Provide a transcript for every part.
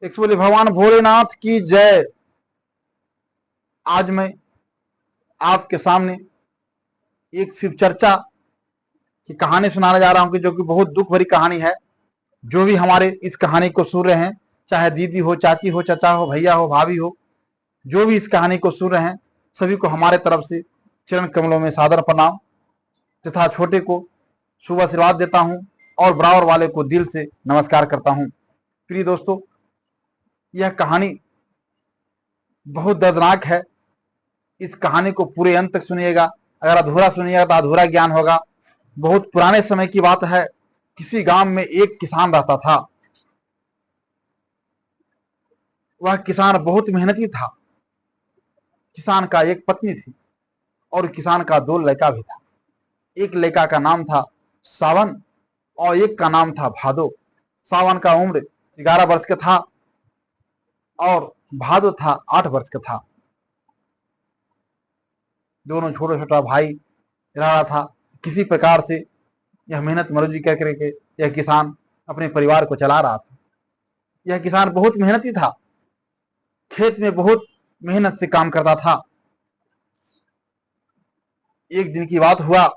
एक से बोले भगवान भोलेनाथ की जय। आज मैं आपके सामने एक शिव चर्चा की कहानी सुनाने जा रहा हूं कि जो कि बहुत दुख भरी कहानी है। जो भी हमारे इस कहानी को सुन रहे हैं, चाहे दीदी हो, चाची हो, चाचा हो, भैया हो, भाभी हो, जो भी इस कहानी को सुन रहे हैं, सभी को हमारे तरफ से चरण कमलों में सादर प्रणाम तथा छोटे को शुभ आशीर्वाद देता हूं और बराबर वाले को दिल से नमस्कार करता हूं। प्रिय दोस्तों, यह कहानी बहुत दर्दनाक है। इस कहानी को पूरे अंत तक सुनिएगा। अगर अधूरा सुनिएगा तो अधूरा ज्ञान होगा। बहुत पुराने समय की बात है। किसी गांव में एक किसान रहता था। वह किसान बहुत मेहनती था। किसान का एक पत्नी थी और किसान का दो लड़का भी था। एक लड़का का नाम था सावन और एक का नाम था भादो। सावन का उम्र 11 वर्ष का था और भादो था 8 वर्ष का था। दोनों छोटा छोटा भाई रहा था। किसी प्रकार से यह मेहनत मजदूरी कर करके यह किसान अपने परिवार को चला रहा था। यह किसान बहुत मेहनती था। खेत में बहुत मेहनत से काम करता था। एक दिन की बात हुआ,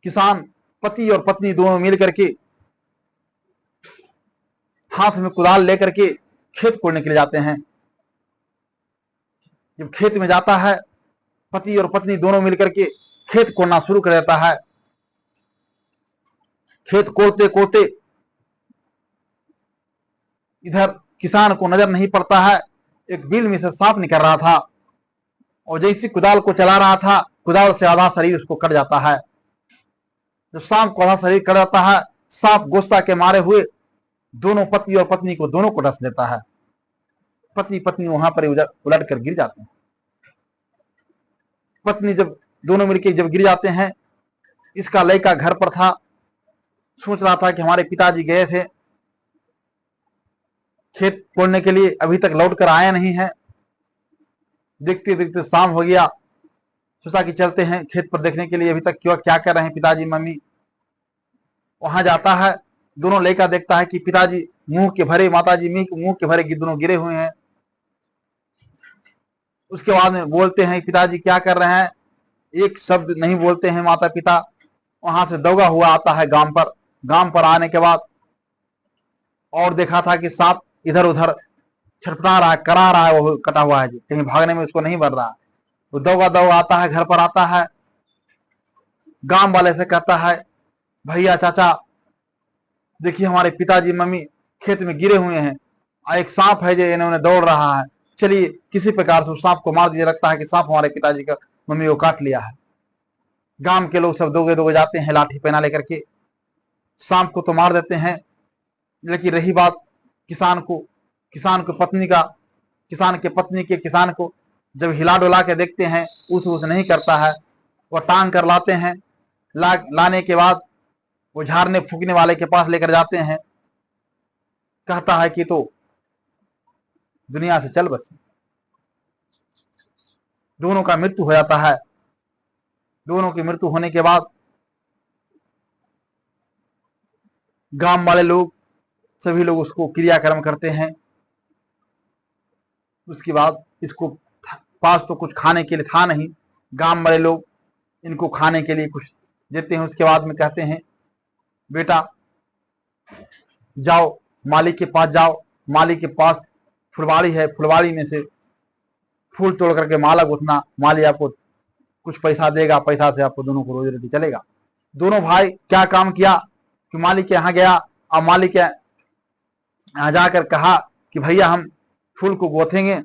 किसान पति और पत्नी दोनों मिल करके हाथ में कुदाल लेकर के खेत कोड़ने के लिए जाते हैं। जब खेत में जाता है, पति और पत्नी दोनों मिलकर के खेत कोड़ना शुरू कर देता है। खेत कोड़ते कोड़ते इधर किसान को नजर नहीं पड़ता है, एक बिल में से सांप निकल रहा था और जैसे कुदाल को चला रहा था, कुदाल से आधा शरीर उसको कट जाता है। जब सांप को आधा शरीर कट जाता है, सांप गुस्सा के मारे हुए दोनों पति और पत्नी को दोनों को डस लेता है। पति पत्नी वहां पर उलट कर गिर जाते हैं। पत्नी जब दोनों मिलकर जब गिर जाते हैं, इसका लड़का घर पर था। सोच रहा था कि हमारे पिताजी गए थे खेत कोड़ने के लिए, अभी तक लौट कर आया नहीं है। देखते देखते शाम हो गया। सोचा कि चलते हैं खेत पर देखने के लिए, अभी तक क्यों क्या कर रहे हैं पिताजी मम्मी। वहां जाता है, दोनों लड़का देखता है कि पिताजी मुंह के भरे, माताजी मुंह के भरे दोनों गिरे हुए हैं। उसके बाद में बोलते हैं पिताजी क्या कर रहे हैं, एक शब्द नहीं बोलते हैं माता पिता। वहां से दौगा हुआ आता है गांव पर। गांव पर आने के बाद और देखा था कि सांप इधर उधर छटपटा रहा है, करा रहा है, वो कटा हुआ है, कहीं भागने में उसको नहीं बढ़ रहा। वो दौगा दौगा आता है, घर पर आता है। गांव वाले से कहता है, भैया चाचा देखिए हमारे पिताजी मम्मी खेत में गिरे हुए हैं, एक सांप है जो इन्होंने दौड़ रहा है, चलिए किसी प्रकार से उस सांप को मार दीजिए, लगता है कि सांप हमारे पिताजी का मम्मी को काट लिया है। गांव के लोग सब दोगे दोगे जाते हैं लाठी पहना लेकर के, सांप को तो मार देते हैं। लेकिन रही बात किसान को पत्नी का, किसान के पत्नी के किसान को जब हिला डुला के देखते हैं, उस नहीं करता है। वह टांग कर लाते हैं। लाने के बाद वो झाड़ने फूकने वाले के पास लेकर जाते हैं। कहता है कि तो दुनिया से चल बस। दोनों का मृत्यु हो जाता है। दोनों की मृत्यु होने के बाद गांव वाले लोग सभी लोग उसको क्रियाक्रम करते हैं। उसके बाद इसको पास तो कुछ खाने के लिए था नहीं। गांव वाले लोग इनको खाने के लिए कुछ देते हैं। उसके बाद में कहते हैं, बेटा जाओ मालिक के पास जाओ, मालिक के पास फुलवाड़ी है, फुलवाड़ी में से फूल तोड़ करके माला गुथना, माली आपको कुछ पैसा देगा, पैसा से आपको दोनों को रोजी रोटी चलेगा। दोनों भाई क्या काम किया कि मालिक के यहाँ गया और मालिक के यहाँ जाकर कहा कि भैया हम फूल को गोथेंगे,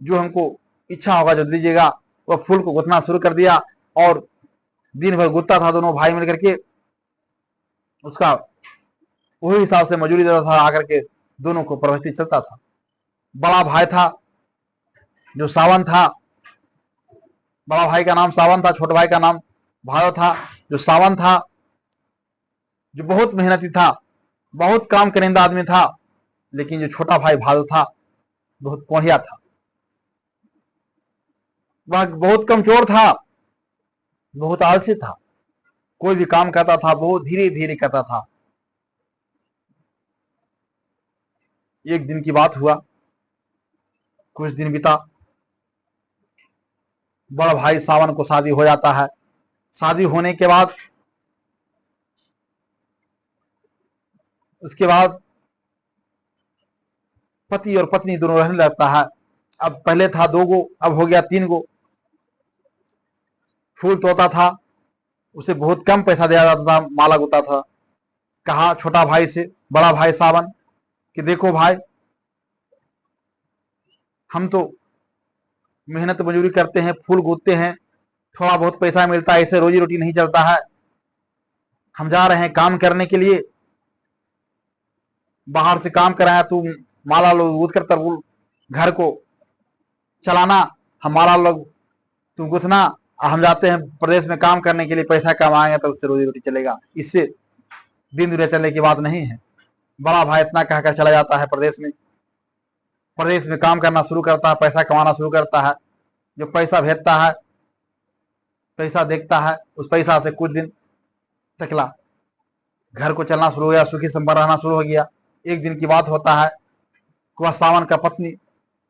जो हमको इच्छा होगा जो दीजिएगा। वह फूल को गुथना शुरू कर दिया और दिन भर गुथता था। दोनों भाई मिलकर के उसका वही हिसाब से मजूरी देता था, आकर के दोनों को प्रवृत्ति चलता था। बड़ा भाई था जो सावन था, बड़ा भाई का नाम सावन था, छोटे भाई का नाम भादो था। जो सावन था जो बहुत मेहनती था, बहुत काम करेंदा आदमी था। लेकिन जो छोटा भाई भादो था बहुत कोढ़िया था। वह बहुत कमजोर था, बहुत आलसी था। कोई भी काम करता था बहुत धीरे धीरे करता था। एक दिन की बात हुआ, कुछ दिन बीता, बड़ा भाई सावन को शादी हो जाता है। शादी होने के बाद उसके बाद पति और पत्नी दोनों रहने लगता है। अब पहले था 2 गो, अब हो गया 3 गो। फूल तोता था, उसे बहुत कम पैसा दिया जाता था, माला गुता था। कहा छोटा भाई से, बड़ा भाई सावन, कि देखो भाई, हम तो मेहनत मजूरी करते हैं, फूल गूंथते हैं, थोड़ा बहुत पैसा मिलता है, इससे रोजी रोटी नहीं चलता है। हम जा रहे हैं काम करने के लिए, बाहर से काम कराया, तू माला लोग गूंथ कर तरबूल घर को चलाना, हमारा लोग तुम गुथना, हम जाते हैं प्रदेश में काम करने के लिए, पैसा कमाएंगे तो उससे रोजी रोटी चलेगा, इससे दिन दुनिया चलने की बात नहीं है। बड़ा भाई इतना कहकर चला जाता है प्रदेश में। प्रदेश में काम करना शुरू करता है, पैसा कमाना शुरू करता है। जो पैसा भेजता है, पैसा देखता है, उस पैसा से कुछ दिन चकला, घर को चलना शुरू हो गया, सुखी संपन्न रहना शुरू हो गया। एक दिन की बात होता है, वह सावन का पत्नी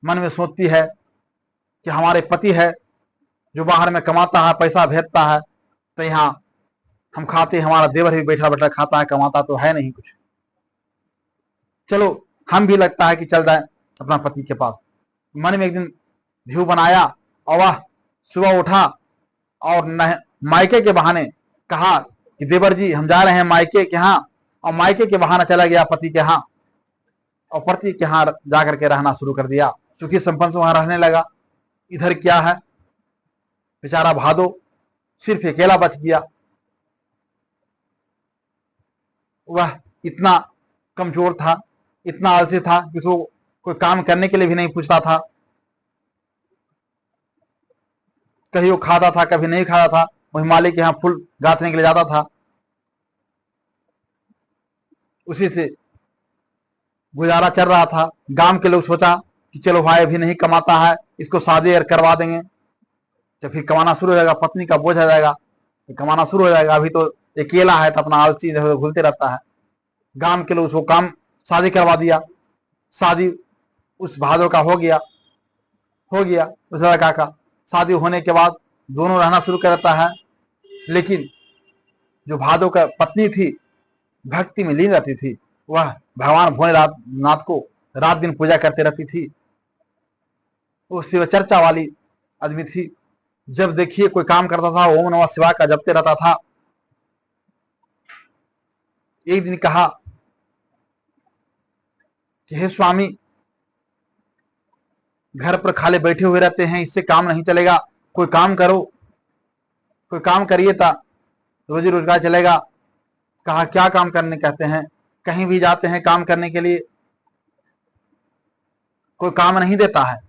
मन में सोचती है कि हमारे पति है जो बाहर में कमाता है, पैसा भेजता है, तो यहाँ हम खाते, हमारा देवर भी बैठा बैठा खाता है, कमाता तो है नहीं कुछ, चलो हम भी लगता है कि चल जाए अपना पति के पास। मन में एक दिन व्यू बनाया और वह सुबह उठा और मायके के बहाने कहा कि देवर जी हम जा रहे हैं मायके के यहाँ, और मायके के बहाना चला गया पति के यहाँ, और पति के यहाँ जाकर के रहना शुरू कर दिया, सुखी संपन्न से वहां रहने लगा। इधर क्या है, बेचारा भादो सिर्फ अकेला बच गया। वह इतना कमजोर था, इतना आलसी था कि वो कोई काम करने के लिए भी नहीं पूछता था। कभी वो खाता था, कभी नहीं खाता था, वही मालिक के यहाँ फूल गाथने के लिए जाता था, उसी से गुजारा चल रहा था। गांव के लोग सोचा कि चलो भाई अभी नहीं कमाता है, इसको शादी करवा देंगे, तो फिर कमाना शुरू हो जाएगा, पत्नी का बोझ आ जाएगा, कमाना शुरू हो जाएगा। अभी तो अकेला है तो अपना आलसी इधर उधर घूमते रहता है। गांव के लोग उसको काम शादी करवा दिया। शादी उस भादो का हो गया उस लड़का का। शादी होने के बाद दोनों रहना शुरू कर देता है, लेकिन जो भादो का पत्नी थी भक्ति में लीन रहती थी, वह भगवान भोलेनाथ को रात दिन पूजा करते रहती थी। वो शिव चर्चा वाली आदमी थी। जब देखिए कोई काम करता था, ओम नमः शिवाय का जपते रहता था। एक दिन कहा कि हे स्वामी, घर पर खाली बैठे हुए रहते हैं, इससे काम नहीं चलेगा, कोई काम करो, कोई काम करिए ता रोजी रोजगार चलेगा। कहा क्या काम करने कहते हैं, कहीं भी जाते हैं काम करने के लिए, कोई काम नहीं देता है।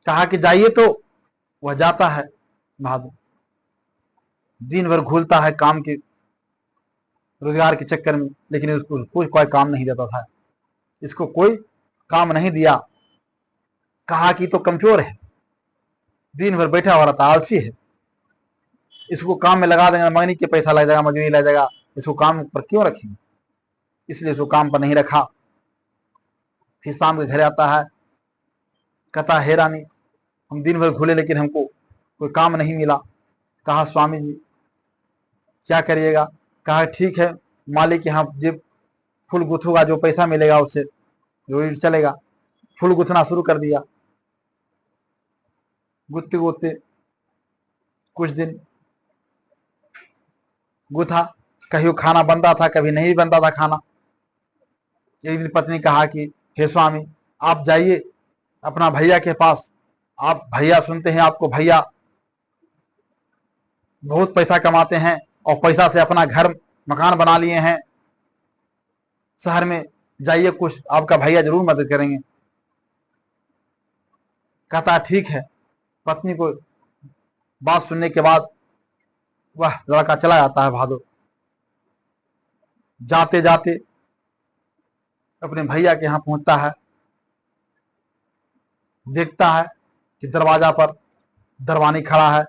कहा कि जाइए, तो वह जाता है भादो, दिन भर घूलता है काम के रोजगार के चक्कर में, लेकिन उसको कोई काम नहीं देता था। इसको कोई काम नहीं दिया। कहा कि तो कमजोर है, दिन भर बैठा हुआ रहता, आलसी है, इसको काम में लगा देंगे, महीने के पैसा लग जाएगा, मजदूरी लग जाएगा, इसको काम पर क्यों रखेंगे, इसलिए इसको काम पर नहीं रखा। फिर शाम के घर आता है, कहता हे रानी, हम दिन भर घूले लेकिन हमको कोई काम नहीं मिला। कहा स्वामी जी क्या करिएगा। कहा ठीक है, मालिक यहाँ जब फूल गुथूगा, जो पैसा मिलेगा उससे जो चलेगा। फूल गुथना शुरू कर दिया। गुथते गुथते कुछ दिन गुथा, कहीं खाना बनता था, कभी नहीं बनता था खाना। एक दिन पत्नी कहा कि हे स्वामी, आप जाइए अपना भैया के पास, आप भैया सुनते हैं आपको भैया बहुत पैसा कमाते हैं और पैसा से अपना घर मकान बना लिए हैं शहर में, जाइए, कुछ आपका भैया जरूर मदद करेंगे। कहता ठीक है। पत्नी को बात सुनने के बाद वह लड़का चला जाता है भादो। जाते जाते अपने भैया के यहाँ पहुंचता है, देखता है कि दरवाजा पर दरवानी खड़ा है,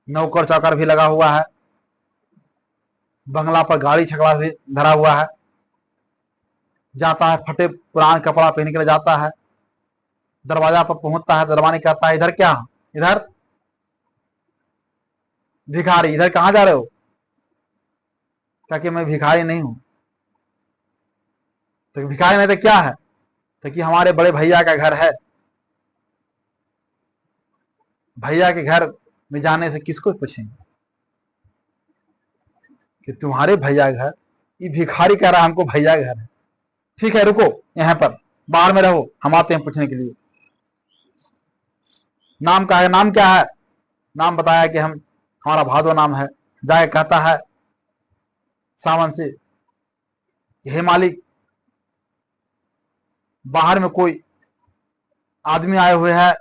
नौकर चाकर भी लगा हुआ है, बंगला पर गाड़ी छकड़ा भी धरा हुआ है। जाता है, फटे पुरान कपड़ा पहन कर जाता है, दरवाजा पर पहुंचता है, दरवाजा कहता है इधर क्या, इधर भिखारी, इधर कहां जा रहे हो? ताकि मैं भिखारी नहीं हूं। तो भिखारी नहीं तो क्या है? तो कि हमारे बड़े भैया का घर है, भैया के घर में जाने से किसको पूछेंगे कि तुम्हारे भैया घर, ये भिखारी कह रहा है हमको भैया घर है। ठीक है, रुको यहाँ पर, बाहर में रहो, हम आते हैं पूछने के लिए। नाम का है, नाम क्या है? नाम बताया कि हमारा भादो नाम है। जाके कहता है सावन से, हे मालिक, बाहर में कोई आदमी आए हुए है,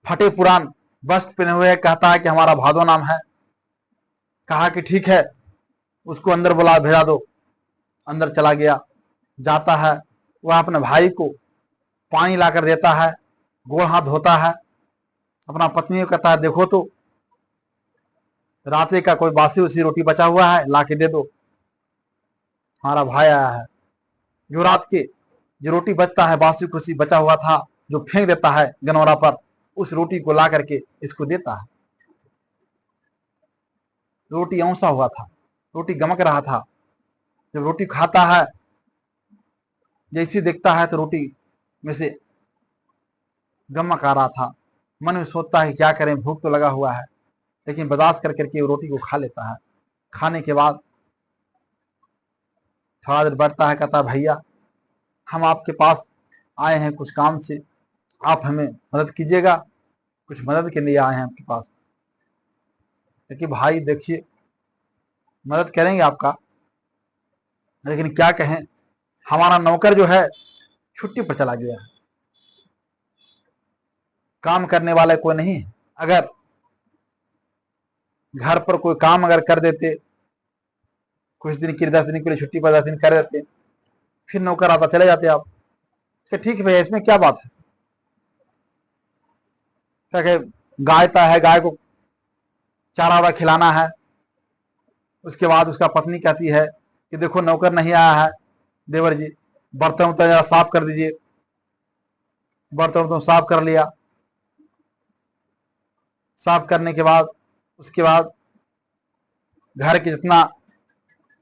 फटे पुरान वस्त्र पहने हुए है, कहता है कि हमारा भादो नाम है। कहा कि ठीक है, उसको अंदर बुला भेजा दो। अंदर चला गया, जाता है, वह अपने भाई को पानी लाकर देता है, गोड़ हाथ धोता है, अपना पत्नी को कहता है देखो तो रात का कोई बासी उसी रोटी बचा हुआ है, ला के दे दो, हमारा भाई आया है। जो रात के जो रोटी बचता है, बासी खुशी बचा हुआ था, जो फेंक देता है गनौरा पर, उस रोटी को ला करके इसको देता है। रोटी औंसा हुआ था, रोटी गमक रहा था। जब रोटी खाता है, जैसे देखता है तो रोटी में से गमक आ रहा था। मन में सोचता है क्या करें, भूख तो लगा हुआ है, लेकिन बर्दाश्त कर करके वो रोटी को खा लेता है। खाने के बाद थोड़ा देर बैठता है, कहता है भैया, हम आपके पास आए हैं कुछ काम से, आप हमें मदद कीजिएगा, कुछ मदद के लिए आए हैं आपके पास। क्योंकि भाई देखिए, मदद करेंगे आपका, लेकिन क्या कहें, हमारा नौकर जो है छुट्टी पर चला गया है, काम करने वाला कोई नहीं है। अगर घर पर कोई काम अगर कर देते, कुछ दिन के लिए, 10 दिन के लिए छुट्टी पर 10 दिन कर देते, फिर नौकर आता, चले जाते आप। ठीक है भैया, इसमें क्या बात है? क्या गाय है, गाय को चारा वारा खिलाना है। उसके बाद उसका पत्नी कहती है कि देखो नौकर नहीं आया है, देवर जी, बर्तन उर्तन जरा साफ कर दीजिए। बर्तन उर्तन साफ कर लिया। साफ करने के बाद उसके बाद घर के जितना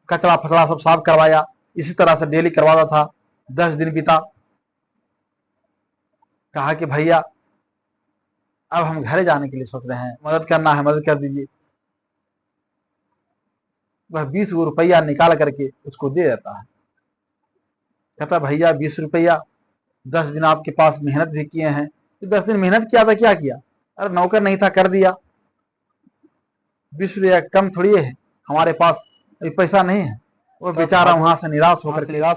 कचरा फचड़ा सब साफ करवाया। इसी तरह से डेली करवाता था। 10 दिन बीता। कहा कि भैया, अब हम घर जाने के लिए सोच रहे हैं, मदद करना है, मदद कर दीजिए। वह 20 रुपया निकाल करके उसको दे देता है। कहता भैया 20 रुपया, 10 दिन आपके पास मेहनत भी किए हैं। तो 10 दिन मेहनत किया था, क्या किया? अरे नौकर नहीं था, कर दिया। 20 रुपया कम थोड़ी है, हमारे पास अभी पैसा नहीं है। वो बेचारा वहां से निराश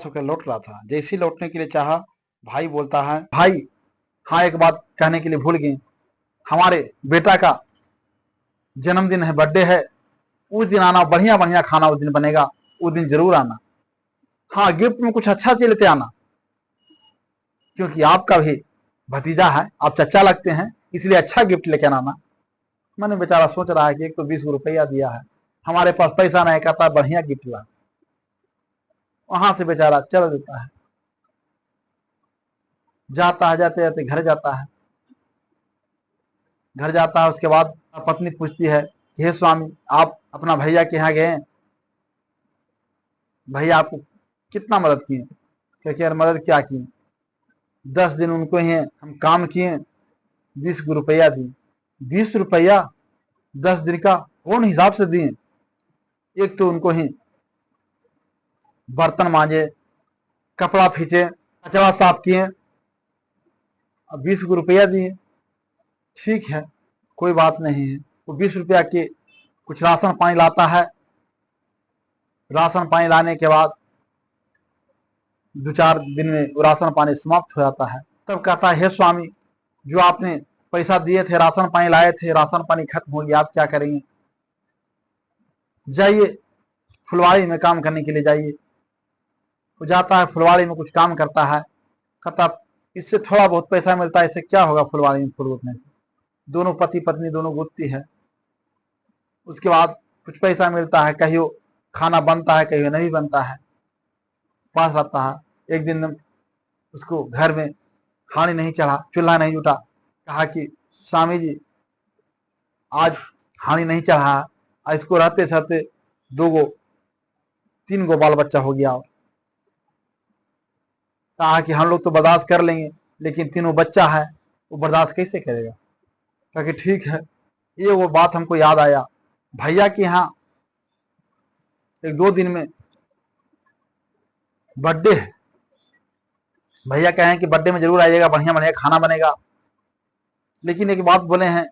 होकर लौट रहा था। जैसे लौटने के लिए चाहा, भाई बोलता है, भाई हाँ, एक बात कहने के लिए भूल गए, हमारे बेटा का जन्मदिन है, बर्थडे है, उस दिन आना, बढ़िया बढ़िया खाना उस दिन बनेगा, उस दिन जरूर आना। हाँ, गिफ्ट में कुछ अच्छा चीज लेते आना, क्योंकि आपका भी भतीजा है, आप चचा लगते हैं, इसलिए अच्छा गिफ्ट लेके आना। मैंने बेचारा सोच रहा है कि एक तो 20 रुपया दिया है, हमारे पास पैसा नहीं, कहता है बढ़िया गिफ्ट ला। वहां से बेचारा चल देता है। जाता है, जाते जाते घर जाता है। घर जाता है, उसके बाद पत्नी पूछती है कि हे स्वामी, आप अपना भैया के यहाँ गए, भैया आपको कितना मदद किए? क्योंकि यार मदद क्या की, 10 दिन उनको ही हम काम किए, 20 रुपया दिए। 20 रुपया 10 दिन का कौन हिसाब से दिए? एक तो उनको ही बर्तन मांजे, कपड़ा फींचे, कचरा साफ किए, अब 20 रुपया दिए। ठीक है, कोई बात नहीं है। वो 20 रुपया के कुछ राशन पानी लाता है। राशन पानी लाने के बाद 2-4 दिन में वो राशन पानी समाप्त हो जाता है। तब कहता है हे स्वामी, जो आपने पैसा दिए थे, राशन पानी लाए थे, राशन पानी खत्म हो गया, आप क्या करेंगे? जाइए फुलवाड़ी में काम करने के लिए जाइए। वो जाता है, फुलवाड़ी में कुछ काम करता है। कहता इससे थोड़ा बहुत पैसा मिलता है, इससे क्या होगा फुलवाड़ी में फूल उठने से। दोनों पति पत्नी दोनों गुजती है। उसके बाद कुछ पैसा मिलता है, कहियो खाना बनता है, कहियो नहीं बनता है। पास रहता है। एक दिन उसको घर में हानि नहीं चढ़ा, चूल्हा नहीं जुटा। कहा कि स्वामी जी आज हानि नहीं चढ़ा, इसको रहते सहते 2 गो 3 गो बाल बच्चा हो गया। कहा कि हम लोग तो बर्दाश्त कर लेंगे, लेकिन 3 बच्चा है वो बर्दाश्त कैसे करेगा। कहा कि ठीक है। ये वो बात हमको याद आया, भैया के यहाँ 1-2 दिन में बर्थडे है। भैया कहें कि बर्थडे में जरूर आइएगा, बढ़िया बढ़िया खाना बनेगा। लेकिन एक बात बोले हैं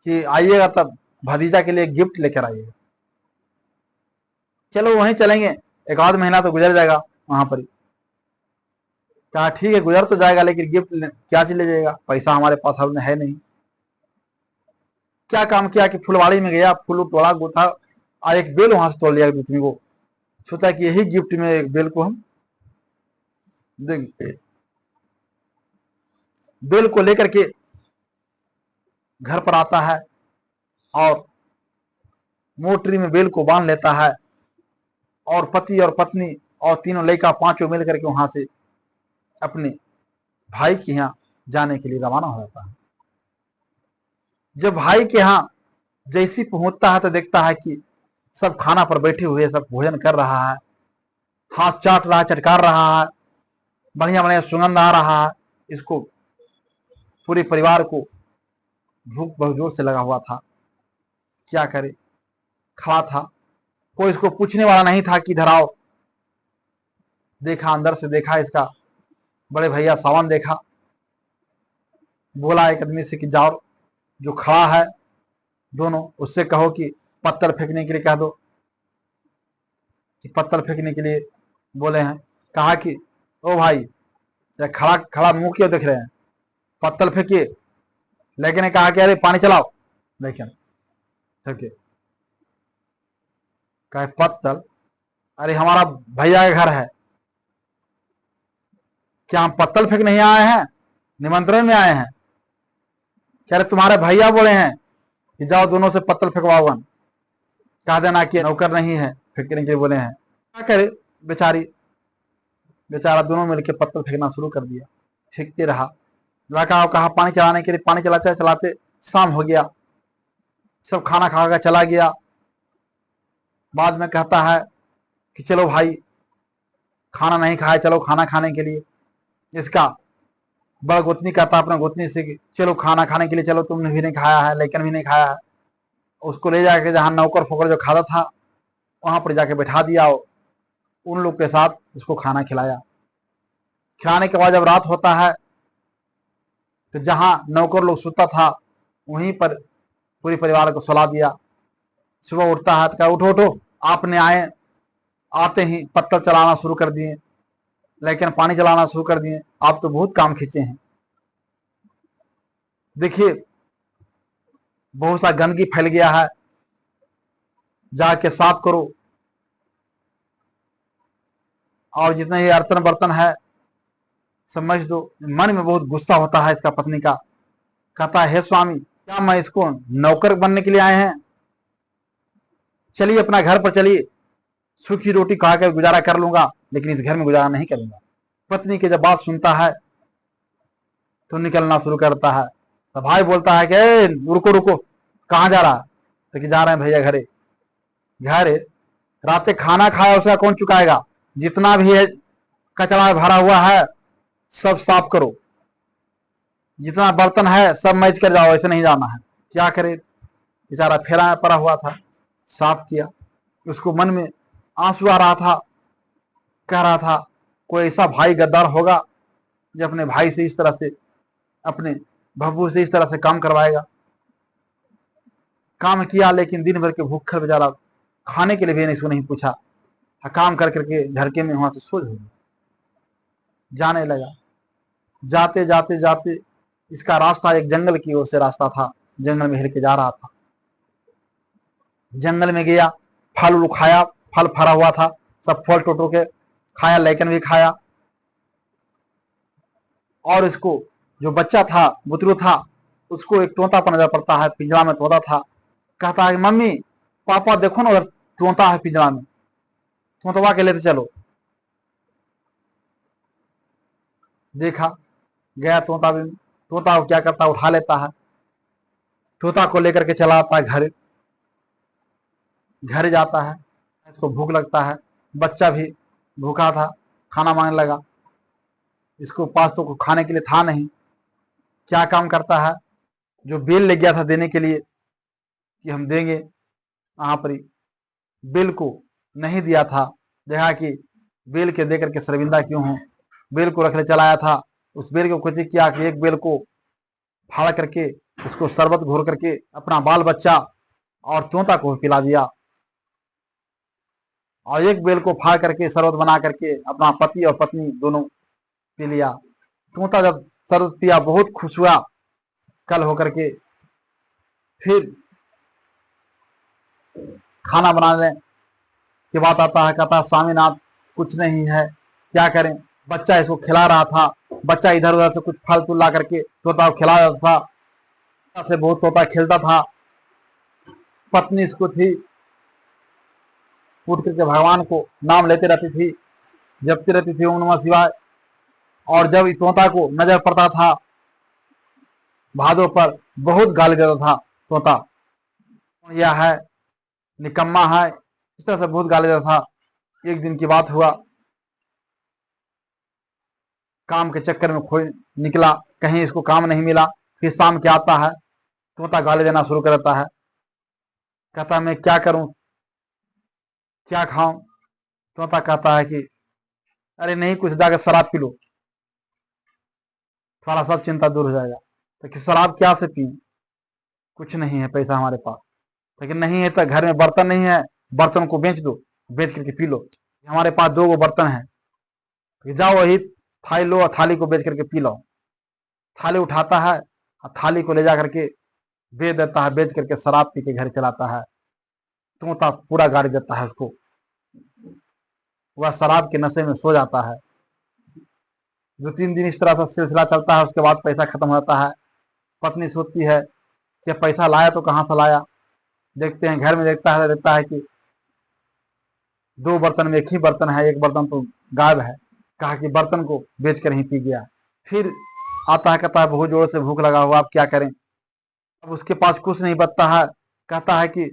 कि आइएगा तब भतीजा के लिए गिफ्ट लेकर आइएगा। चलो वहीं चलेंगे, 1 आध महीना तो गुजर जाएगा वहां पर ही। कहा ठीक है, गुजर तो जाएगा, लेकिन गिफ्ट क्या चीज ले जाएगा, पैसा हमारे पास अब है नहीं। क्या काम किया कि फुलवाड़ी में गया, फूल तोड़ा गुथा, एक बेल वहां से तोड़ लिया 2-3 को। सोचा कि यही गिफ्ट में एक बेल को हम देंगे। बेल को लेकर के घर पर आता है और मोटरी में बेल को बांध लेता है, और पति और पत्नी और 3 लड़का 5 मिल करके वहां से अपने भाई के यहाँ जाने के लिए रवाना हो जाता है। जब भाई के यहाँ जैसी पहुंचता है तो देखता है कि सब खाना पर बैठे हुए, सब भोजन कर रहा है, हाथ चाट रहा है, चटकार रहा है, बढ़िया बढ़िया सुगंध आ रहा है। इसको पूरे परिवार को भूख बहुत जोर से लगा हुआ था, क्या करे, खड़ा था। कोई इसको पूछने वाला नहीं था कि इधर आओ। देखा, अंदर से देखा, इसका बड़े भैया सावन देखा, बोला एक आदमी से कि जाओ जो खड़ा है दोनों, उससे कहो कि पत्थर फेंकने के लिए कह दो, कि पत्थर फेंकने के लिए बोले हैं। कहा कि ओ भाई, खड़ा खड़ा मुंह क्यों देख रहे हैं, पत्थर फेंकिए। लेकिन ने कहा कि अरे पानी चलाओ। लेकिन कहे पत्थर, अरे हमारा भैया का घर है, क्या हम पत्थर फेंक नहीं आए हैं, निमंत्रण में आए हैं। कह रहे तुम्हारे भैया बोले हैं कि जाओ दोनों से पत्थर फेंकवाओ, कह देना कि नौकर नहीं है, फेंकने के बोले हैं। क्या करे बेचारा दोनों मिलकर पत्थर फेंकना शुरू कर दिया। फेंकते रहा, लड़का कहा पानी चलाने के लिए, पानी चलाते चलाते शाम हो गया, सब खाना खा कर चला गया। बाद में कहता है कि चलो भाई, खाना नहीं खाए, चलो खाना खाने के लिए। इसका बड़ा गोतनी कहता अपने गोतनी से कि चलो खाना खाने के लिए चलो, तुमने भी नहीं खाया है, लेकिन भी नहीं खाया है। उसको ले जाके जहाँ नौकर फोकर जो खाता था वहां पर जाके बैठा दिया, उन लोग के साथ उसको खाना खिलाया। खिलाने के बाद जब रात होता है तो जहां नौकर लोग सोता था वहीं पर पूरे परिवार को सुला दिया। सुबह उठता है तो कहा उठो उठो, आपने आते ही पत्थर चलाना शुरू कर दिए, लेकिन पानी चलाना शुरू कर दिए, आप तो बहुत काम खींचे हैं। देखिए बहुत सा गंदगी फैल गया है, जाके साफ करो। और जितने ये अर्तन बर्तन है समझ दो। मन में बहुत गुस्सा होता है इसका पत्नी का। कहता है हे स्वामी, क्या मैं इसको नौकर बनने के लिए आए हैं, चलिए अपना घर पर चलिए, सूखी रोटी खा कर गुजारा कर लूंगा, लेकिन इस घर में गुजारा नहीं करूंगा। पत्नी की जब बात सुनता है तो निकलना शुरू करता है। तो भाई बोलता है कि रुको रुको, कहाँ जा रहा है, तो कि जा रहे हैं भैया घरे। घरे रात खाना खाया उसका कौन चुकाएगा, जितना भी है कचरा भरा हुआ है सब साफ करो, जितना बर्तन है सब मैच कर जाओ, ऐसे नहीं जाना है। क्या करे बेचारा फेरा पड़ा हुआ था, साफ किया। उसको मन में आंसू आ रहा था, कह रहा था कोई ऐसा भाई गद्दार होगा जो अपने भाई से इस तरह से, अपने भब्बू से इस तरह से काम करवाएगा। काम किया, लेकिन दिन भर के भूखा बेचारा, खाने के लिए भी इसको नहीं पूछा, काम कर करके झरके में वहां से सो जाने लगा। जाते जाते जाते इसका रास्ता एक जंगल की ओर से रास्ता था, जंगल में हिल के जा रहा था। जंगल में गया, फल खाया, फल फरा हुआ था, सब फल टोटो के खाया, लेकिन भी खाया। और इसको जो बच्चा था, बुतरू था, उसको एक तोता पर नजर पड़ता है, पिंजरा में तोता था। कहता है मम्मी पापा देखो ना उधर तोता है पिंजरा में, तोतवा के लेते चलो। देखा, गया तोता भी, तोता को क्या करता है, उठा लेता है, तोता को लेकर के चला आता है घर। घर जाता है, इसको भूख लगता है, बच्चा भी भूखा था, खाना मांगने लगा। इसको पास तो कुछ खाने के लिए था नहीं। क्या काम करता है, जो बेल ले गया था देने के लिए कि हम देंगे, वहां पर ही बेल को नहीं दिया था। देखा कि बेल के देकर के शर्मिंदा क्यों हूं, बेल को रखने चलाया था। उस बेल को कुछ किया कि एक बेल को फाड़ करके उसको शरबत घोर करके अपना बाल बच्चा और तोता को पिला दिया, और एक बेल को फाड़ करके शरबत बना करके अपना पति और पत्नी दोनों पी लिया। तोता जब शरबत पिया बहुत खुश हुआ। कल होकर के फिर खाना बनाने की बात आता है, कहता स्वामीनाथ कुछ नहीं है, क्या करें। बच्चा इसको खिला रहा था, बच्चा इधर उधर से कुछ फल फूल ला करके तोता को खिला रहा था, से बहुत तोता खेलता था। पत्नी इसको थी, उठ करके भगवान को नाम लेते रहती थी, जपती रहती थी ओम नमः शिवाय। और जब इस तोता को नजर पड़ता था भादो पर, बहुत गाली देता था तोता, यह है, निकम्मा है, इस तरह से बहुत गाली देता था। एक दिन की बात हुआ, काम के चक्कर में खोई निकला, कहीं इसको काम नहीं मिला। फिर शाम के आता है, तोता गाली देना शुरू कर देता है, कहता मैं क्या करूं, क्या खाऊं। तोता कहता है कि अरे नहीं, कुछ जाकर शराब पी लो, तुम्हारा सब चिंता दूर हो जाएगा। तो कि शराब क्या से पी, कुछ नहीं है पैसा हमारे पास। लेकिन नहीं है तो घर में बर्तन नहीं है, बर्तन को बेच दो, बेच करके पी लो, हमारे पास 2 बर्तन है, तो जाओ वही थाली लो और थाली को बेच करके पी लो। थाली उठाता है और थाली को ले जा करके बेच देता है, बेच करके शराब पी के घर चलाता है। तोता पूरा गाड़ी देता है उसको, वह शराब के नशे में सो जाता है। 2-3 दिन इस तरह से सिलसिला चलता है, उसके बाद पैसा खत्म हो जाता है। पत्नी सोचती है कि पैसा लाया तो कहाँ से लाया। देखते हैं घर में, देखता है कि 2 बर्तन में एक ही बर्तन है, एक बर्तन तो गायब है। कहा कि बर्तन को बेच कर ही पी गया। फिर आता है, कहता है बहुत जोर से भूख लगा हुआ, आप क्या करें। अब उसके पास कुछ नहीं बचता है। कहता है कि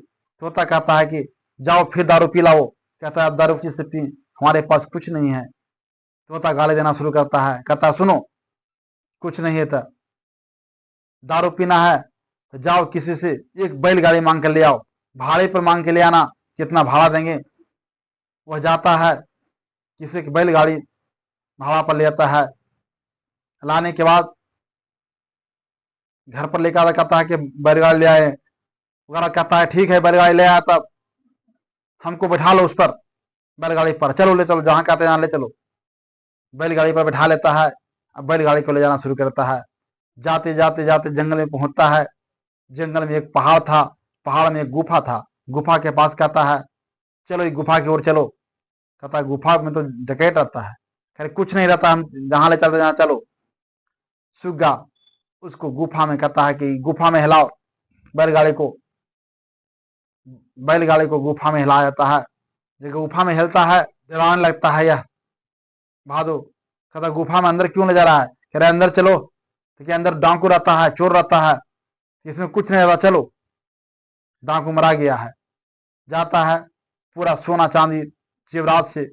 तोता कहता है कि जाओ फिर दारू पी लाओ। कहता है अब दारू किससे पी, हमारे पास कुछ नहीं है। तोता गाली देना शुरू करता है, कहता है सुनो, कुछ नहीं है तो दारू पीना है तो जाओ किसी से एक बैलगाड़ी मांग कर ले आओ, भाड़े पर मांग के ले आना, कितना भाड़ा देंगे। वह जाता है, किसी की बैलगाड़ी भाड़ा पर ले आता है। लाने के बाद घर पर लेकर आता, कहता है कि बैलगाड़ी ले आए। वगैरह कहता है ठीक है, बैलगाड़ी ले आया, तब हमको बैठा लो उस पर, बैलगाड़ी पर चलो, ले चलो, जहां कहते हैं यहाँ ले चलो। बैलगाड़ी पर बैठा लेता है, अब बैलगाड़ी को ले जाना शुरू करता है। जाते जाते जाते जंगल में पहुंचता है। जंगल में एक पहाड़ था, पहाड़ में एक गुफा था। गुफा के पास कहता है चलो इस गुफा की ओर चलो। कहता है गुफा में तो डकैत रहता है, खैर कुछ नहीं रहता, हम जहां ले चलते जहां चलो। सुग्गा उसको गुफा में, कहता है कि गुफा में हिलाओ बैलगाड़ी को। बैलगाड़ी को गुफा में हिलाया जाता है। जब गुफा में हिलता है, डराने लगता है यह भादो। कहता गुफा में अंदर क्यों ले जा रहा है, कह रहे अंदर चलो, तो क्या अंदर डाकू रहता है, चोर रहता है, इसमें कुछ नहीं रहता, चलो। डाकू मरा गया है। जाता है, पूरा सोना चांदी जेवरात से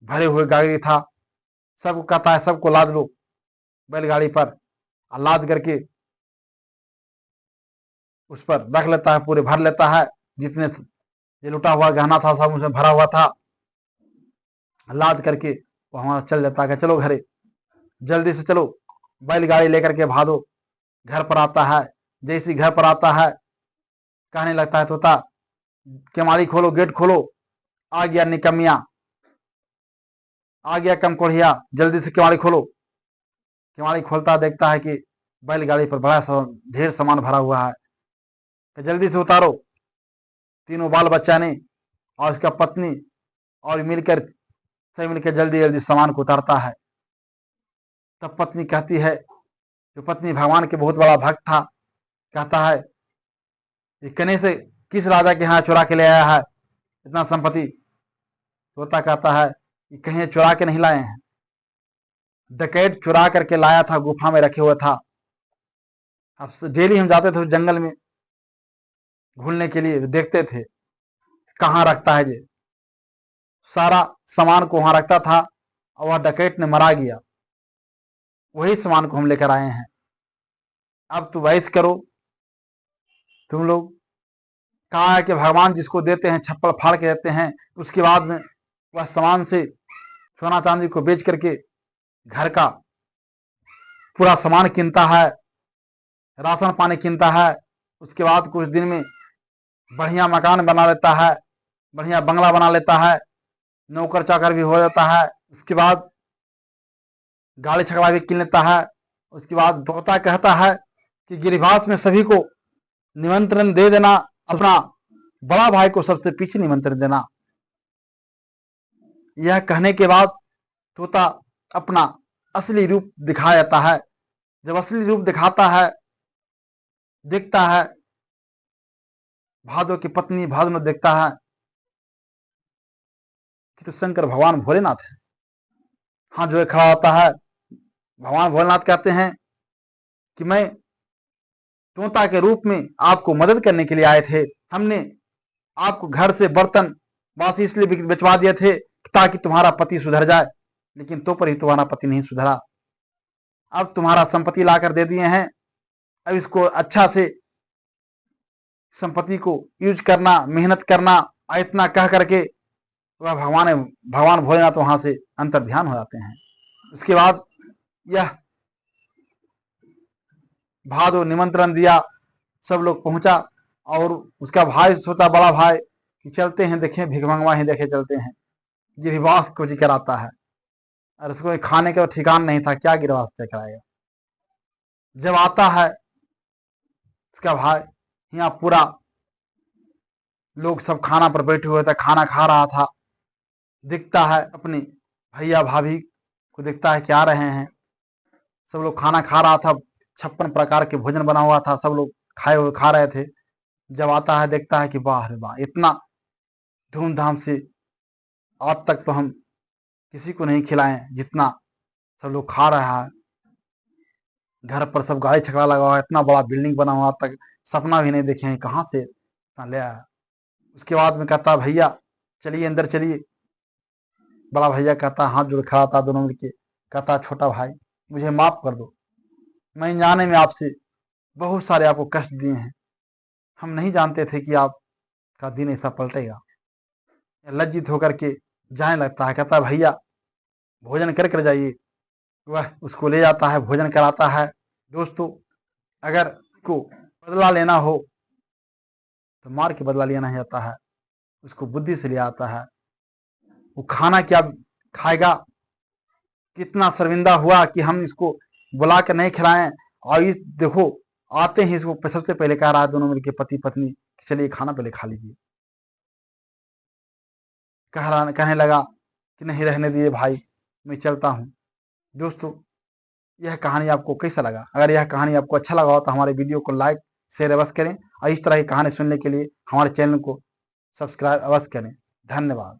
भरे हुए गाड़ी था। सबको कहता है सबको लाद लो बैलगाड़ी पर, और लाद करके उस पर रख लेता है, पूरे भर लेता है। जितने ये लुटा हुआ गहना था सब उसमें भरा हुआ था। लाद करके वो वहां चल जाता है, चलो घरे, जल्दी से चलो। बैलगाड़ी लेकर के भादो घर पर आता है। जैसे घर पर आता है, कहने लगता है तोता केवाड़ी खोलो, गेट खोलो, आ गया निकमिया, आ गया कम कोढ़िया, जल्दी से केवाड़ी खोलो। केवाड़ी खोलता देखता है कि बैलगाड़ी पर बड़ा ढेर सामान भरा हुआ है। तो जल्दी से उतारो। तीनों बाल बच्चा ने और उसका पत्नी और मिलकर, सभी मिलकर जल्दी जल्दी सामान को उतारता है। तब पत्नी कहती है, जो पत्नी भगवान के बहुत बड़ा भक्त था, कहता है ये कने से किस राजा के यहाँ चुरा के ले आया है इतना संपत्ति। तोता कहता है कि कहीं चुरा के नहीं लाए हैं, डकैत चुरा करके लाया था, गुफा में रखे हुआ था। अब डेली हम जाते थे जंगल में घूमने के लिए, देखते थे कहाँ रखता है ये। सारा सामान को वहां रखता था और वह डकैत ने मरा गया। वही सामान को हम लेकर आए हैं। अब तो वैस करो तुम लोग। कहा है कि भगवान जिसको देते हैं छप्पड़ फाड़ के देते हैं, उसके बाद में वह सामान से सोना चांदी को बेच करके घर का पूरा सामान कीनता है, राशन पानी कीनता है। उसके बाद कुछ दिन में बढ़िया मकान बना लेता है, बढ़िया बंगला बना लेता है, नौकर चाकर भी हो जाता है। उसके बाद गाड़ी छकड़ा भी कीन लेता है। उसके बाद देवता कहता है कि गिरिवास में सभी को निमंत्रण दे देना, अपना बड़ा भाई को सबसे पीछे निमंत्रण देना। यह कहने के बाद तोता अपना असली रूप दिखा जाता है। जब असली रूप दिखाता है, देखता है भादो की पत्नी भादो में देखता है कि तो शंकर भगवान भोलेनाथ है। हाँ जो खड़ा होता है, भगवान भोलेनाथ कहते हैं कि मैं तोता के रूप में आपको मदद करने के लिए आए थे। हमने आपको घर से बर्तन बासी इसलिए बिचवा दिए थे ताकि तुम्हारा पति सुधर जाए, लेकिन तो पर ही तुम्हारा पति नहीं सुधरा। अब तुम्हारा संपत्ति लाकर दे दिए हैं, अब इसको अच्छा से संपत्ति को यूज करना, मेहनत करना। इतना कह करके वह भगवान भोलेनाथ वहां से अंतर ध्यान हो जाते हैं। उसके बाद यह भादो निमंत्रण दिया, सब लोग पहुंचा और उसका भाई सोचा, बड़ा भाई, कि चलते हैं देखें, भिख मंगवा ही देखे चलते हैं। गिरिवास को जिक्र आता है और उसको खाने का ठिकान नहीं था, क्या गिरिवास से कराएगा। जब आता है उसका भाई, यहाँ पूरा लोग सब खाना पर बैठे हुए थे, खाना खा रहा था। दिखता है अपने भैया भाभी को, दिखता है कि आ रहे हैं। सब लोग खाना खा रहा था, 56 प्रकार के भोजन बना हुआ था, सब लोग खाए हुए खा रहे थे। जब आता है देखता है कि वाह रे वाह, इतना धूमधाम से आज तक तो हम किसी को नहीं खिलाए जितना सब लोग खा रहा है। घर पर सब गाड़ी छकड़ा लगा हुआ है, इतना बड़ा बिल्डिंग बना हुआ, आज तक सपना भी नहीं देखे हैं, कहाँ से इतना ले आया। उसके बाद में कहता भैया चलिए अंदर चलिए। बड़ा भैया कहता हाथ जोड़ खड़ा था दोनों मिलके, कहता छोटा भाई मुझे माफ कर दो, मैं जाने में आपसे बहुत सारे आपको कष्ट दिए हैं। हम नहीं जानते थे कि आपका दिन ऐसा पलटेगा। लज्जित होकर के जाने लगता है। कहता भैया भोजन कर कर जाइए। वह उसको ले जाता है, भोजन कराता है। दोस्तों अगर को बदला लेना हो तो मार के बदला लिया नहीं जाता है, उसको बुद्धि से लिया आता है। वो खाना क्या खाएगा, कितना शर्मिंदा हुआ कि हम इसको बुला कर नहीं खिलाएं। और इस देखो आते ही इसको सबसे पहले कह रहा है दोनों मिलके पति पत्नी कि चलिए खाना पहले खा लीजिए। कहने लगा कि नहीं रहने दिए भाई, मैं चलता हूँ। दोस्तों यह कहानी आपको कैसा लगा? अगर यह कहानी आपको अच्छा लगा हो तो हमारे वीडियो को लाइक शेयर अवश्य करें और इस तरह की कहानी सुनने के लिए हमारे चैनल को सब्सक्राइब अवश्य करें। धन्यवाद।